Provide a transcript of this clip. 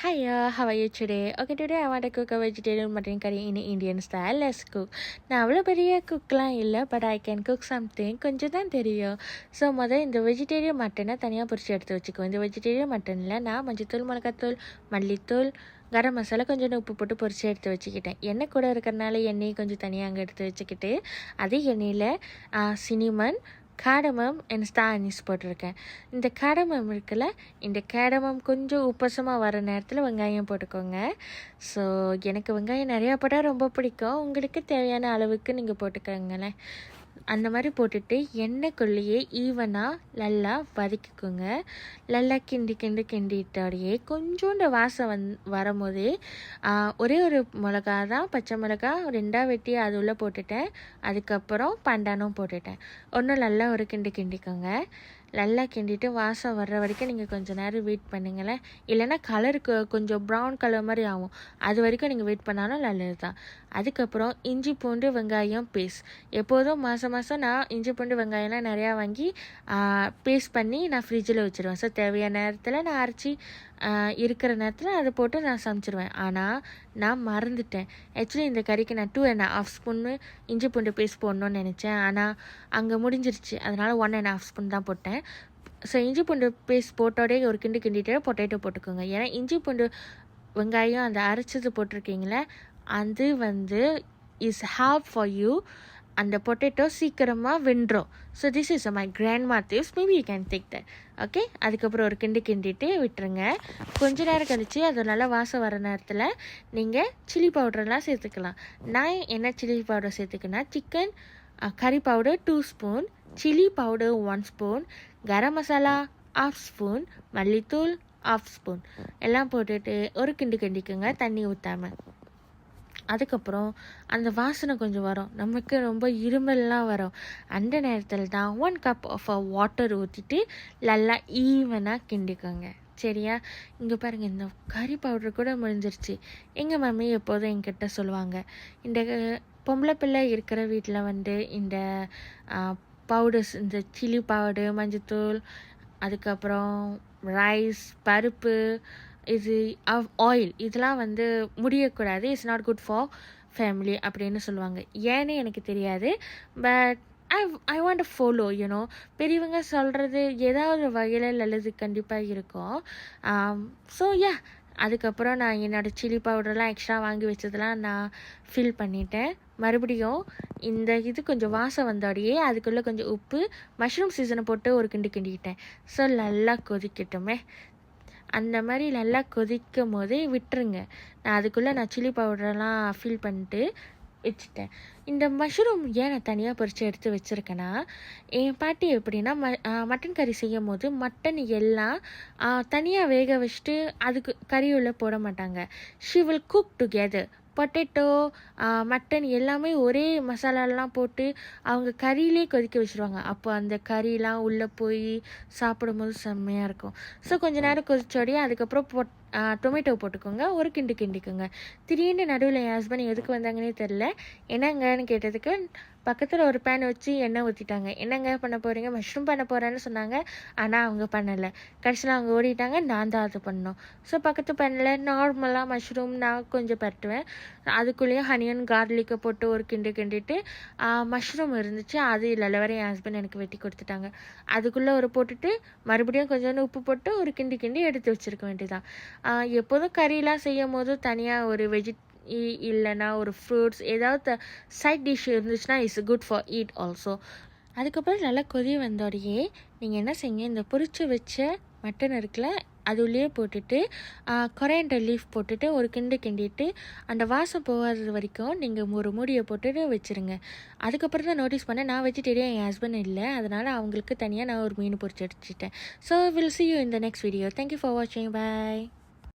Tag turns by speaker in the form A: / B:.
A: Hiya, how are you today? Okay, today I want to cook a vegetarian mutton curry in Indian style. Let's cook. நான் அவ்வளோ பெரிய குக்லாம் இல்லை, but I can cook something. கொஞ்சம் தான் தெரியும். So இந்த vegetarian மட்டனை தனியாக பொரிச்சு எடுத்து வச்சுக்குவோம். இந்த வெஜிடேரியன் மட்டனில் நான் மஞ்சத்தூள், மிளகாத்தூள், மல்லித்தூள், கரம் மசாலா கொஞ்சம் உப்பு போட்டு பொரிச்சு எடுத்து வச்சுக்கிட்டேன். எண்ணெய் கூட இருக்கிறனால எண்ணெயை கொஞ்சம் தனியாக அங்கே எடுத்து வச்சுக்கிட்டு அதே எண்ணெயில் சினிமன், காடமம் அண்ட் ஸ்டார் அனீஸ் போட்டிருக்கேன். இந்த காடமம் இருக்குல்ல, இந்த காடமம் கொஞ்சம் உப்பசமாக வர நேரத்தில் வெங்காயம் போட்டுக்கோங்க. ஸோ எனக்கு வெங்காயம் நிறையா போட்டால் ரொம்ப பிடிக்கும். உங்களுக்கு தேவையான அளவுக்கு நீங்கள் போட்டுக்கோங்களேன். அந்த மாதிரி போட்டுட்டு எண்ணெய்க்குள்ளேயே ஈவனாக நல்லா வதக்கிக்கோங்க. நல்லா கிண்டிட்டோடையே கொஞ்சோண்டு வாசம் வரும்போதே ஒரே ஒரு மிளகா தான், பச்சை மிளகா 2ஆக வெட்டி அது உள்ளே போட்டுட்டேன். அதுக்கப்புறம் பண்டானும் போட்டுட்டேன். ஒன்றும் நல்லா ஒரு கிண்டிக்கோங்க. நல்லா கிண்டிட்டு வாசம் வர்ற வரைக்கும் நீங்கள் கொஞ்சம் நேரம் வெயிட் பண்ணுங்களேன். இல்லைன்னா கலருக்கு கொஞ்சம் ப்ரௌன் கலர் மாதிரி ஆகும். அது வரைக்கும் நீங்கள் வெயிட் பண்ணாலும் நல்லது தான். அதுக்கப்புறம் இஞ்சி பூண்டு வெங்காயம் பேஸ்ட். எப்போதும் மாதம் நான் இஞ்சி பூண்டு வெங்காயம்லாம் நிறையா வாங்கி பேஸ்ட் பண்ணி நான் ஃப்ரிட்ஜில் வச்சுருவேன். ஸோ தேவையான நேரத்தில் நான் அரைச்சி இருக்கிற நேரத்தில் அதை போட்டு நான் சமைச்சிருவேன். ஆனால் நான் மறந்துட்டேன். ஆக்சுவலி இந்த கறிக்கு நான் 2.5 ஸ்பூன்னு இஞ்சி பூண்டு பேஸ்ட் போடணுன்னு நினச்சேன். ஆனால் அங்கே முடிஞ்சிருச்சு. அதனால் 1.5 ஸ்பூன் தான் போட்டேன். ஸோ இஞ்சி பூண்டு பேஸ்ட் போட்டோடே ஒரு கிண்டிட்டு பொட்டேட்டோ போட்டுக்கோங்க. ஏன்னா இஞ்சி பூண்டு வெங்காயம் அந்த அரைச்சது போட்டிருக்கீங்களே, அது இஸ் ஹாவ் ஃபார் யூ. அந்த பொட்டேட்டோ சீக்கிரமாக வெந்துடும். So this is my grandma tips. Maybe you can take that. Okay, அதுக்கப்புறம் ஒரு கிண்டிட்டு விட்டுருங்க. கொஞ்ச நேரம் கழித்து அது நல்லா வாசம் வர நேரத்தில் நீங்கள் சில்லி பவுடர்லாம் சேர்த்துக்கலாம். நான் என்ன சில்லி பவுடர் சேர்த்துக்கன்னா, சிக்கன் கறி powder 2 spoon, chilli powder 1 spoon, garam masala 1/2 spoon, மல்லித்தூள் 1/2 ஸ்பூன் எல்லாம் போட்டுட்டு ஒரு கிண்டிக்கோங்க, தண்ணி ஊற்றாமல். அதுக்கப்புறம் அந்த வாசனை கொஞ்சம் வரும், நமக்கு ரொம்ப இருமல்லாம் வரும். அந்த நேரத்தில் தான் 1 கப் ஆஃப் வாட்டர் ஊற்றிட்டு நல்லா ஈவனாக கிண்டிக்கோங்க. சரியா? இங்கே பாருங்கள், இந்த கறி பவுடர் கூட முடிஞ்சிருச்சு. எங்கள் மம்மி எப்போதும் என்கிட்ட சொல்லுவாங்க, இந்த பொம்பளை பிள்ளை இருக்கிற வீட்டில் இந்த பவுடர்ஸ், இந்த சில்லி பவுடர், மஞ்சத்தூள், அதுக்கப்புறம் ரைஸ், பருப்பு, இது ஆயில், இதெல்லாம் முடியக்கூடாது. It's not good for family அப்படின்னு சொல்லுவாங்க. ஏன்னு எனக்கு தெரியாது, but I want to follow. பெரியவங்க சொல்கிறது ஏதாவது வகையில் நல்லது கண்டிப்பாக இருக்கும். ஸோ அதுக்கப்புறம் நான் என்னோடய சில்லி பவுடர்லாம் எக்ஸ்ட்ரா வாங்கி வச்சதெல்லாம் நான் ஃபில் பண்ணிட்டேன். மறுபடியும் இது கொஞ்சம் வாசம் வந்தோடையே அதுக்குள்ளே கொஞ்சம் உப்பு, மஷ்ரூம் சீசனை போட்டு ஒரு கிண்டிக்கிட்டேன். ஸோ நல்லா கொதிக்கட்டுமே. அந்த மாதிரி நல்லா கொதிக்கும் போதே விட்டுருங்க. அதுக்குள்ளே நான் சில்லி பவுடரெல்லாம் ஃபில் பண்ணிட்டு வச்சுட்டேன். இந்த மஷ்ரூம் ஏன் நான் தனியாக பொரித்து எடுத்து வச்சுருக்கேன்னா, என் பாட்டி எப்படின்னா மட்டன் கறி செய்யும் போது மட்டன் எல்லாம் தனியாக வேக வச்சுட்டு அதுக்கு கறி உள்ள போட மாட்டாங்க. She will cook together. Potato, mutton எல்லாமே ஒரே மசாலாலாம் போட்டு அவங்க கறியிலே கொதிக்க வச்சுருவாங்க. அப்போ அந்த கறிலாம் உள்ளே போய் சாப்பிடும்போது செம்மையாக இருக்கும். ஸோ கொஞ்சம் நேரம் கொதிச்சோடையே அதுக்கப்புறம் டொமேட்டோ போட்டுக்கோங்க, ஒரு கிண்டிக்கோங்க. திடீர்னு நடுவில் என் ஹஸ்பண்ட் எதுக்கு வந்தாங்கன்னே தெரில. என்னங்கன்னு கேட்டதுக்கு பக்கத்தில் ஒரு பேன் வச்சு எண்ணெய் ஊற்றிட்டாங்க. என்னங்க பண்ண போகிறீங்க? மஷ்ரூம் பண்ண போகிறேன்னு சொன்னாங்க. ஆனால் அவங்க பண்ணலை. கடைசியில் அவங்க ஓடிட்டாங்க. நான் தான் அது பண்ணோம். ஸோ பக்கத்து பேனில் நார்மலாக மஷ்ரூம் நான் கொஞ்சம் பரட்டுவேன். அதுக்குள்ளேயே ஹனியன் கார்லிக்கை போட்டு ஒரு கிண்டிட்டு மஷ்ரூம் இருந்துச்சு, அது இல்லை வரை என் ஹஸ்பண்ட் எனக்கு வெட்டி கொடுத்துட்டாங்க. அதுக்குள்ளே ஒரு போட்டுட்டு மறுபடியும் கொஞ்சோண்டு உப்பு போட்டு ஒரு கிண்டி எடுத்து வச்சுருக்க வேண்டியதான். எப்போதும் கறியெலாம் செய்யும் போது தனியாக ஒரு இல்லைன்னா ஒரு ஃப்ரூட்ஸ் ஏதாவது சைட் டிஷ் இருந்துச்சுன்னா it's good for eat also. அதுக்கப்புறம் நல்லா கொதி வந்தோடையே நீங்கள் என்ன செய்யுங்க, இந்த பொரிச்சு வச்ச மட்டன் இருக்குல்ல, அது உள்ளே போட்டுட்டு கொரியாண்டர் லீஃப் போட்டுட்டு ஒரு கிண்டிட்டு அந்த வாசம் போகாதது வரைக்கும் நீங்கள் ஒரு மூடியை போட்டுட்டு வச்சுருங்க. அதுக்கப்புறம் தான் நோட்டீஸ் பண்ணேன், நான் வெஜிடேரியன், என் ஹஸ்பண்ட் இல்லை, அதனால் அவங்களுக்கு தனியாக நான் ஒரு மீன் பொரிச்சு எடுத்துட்டேன். So will see you in the next video. Thank you for watching. Bye.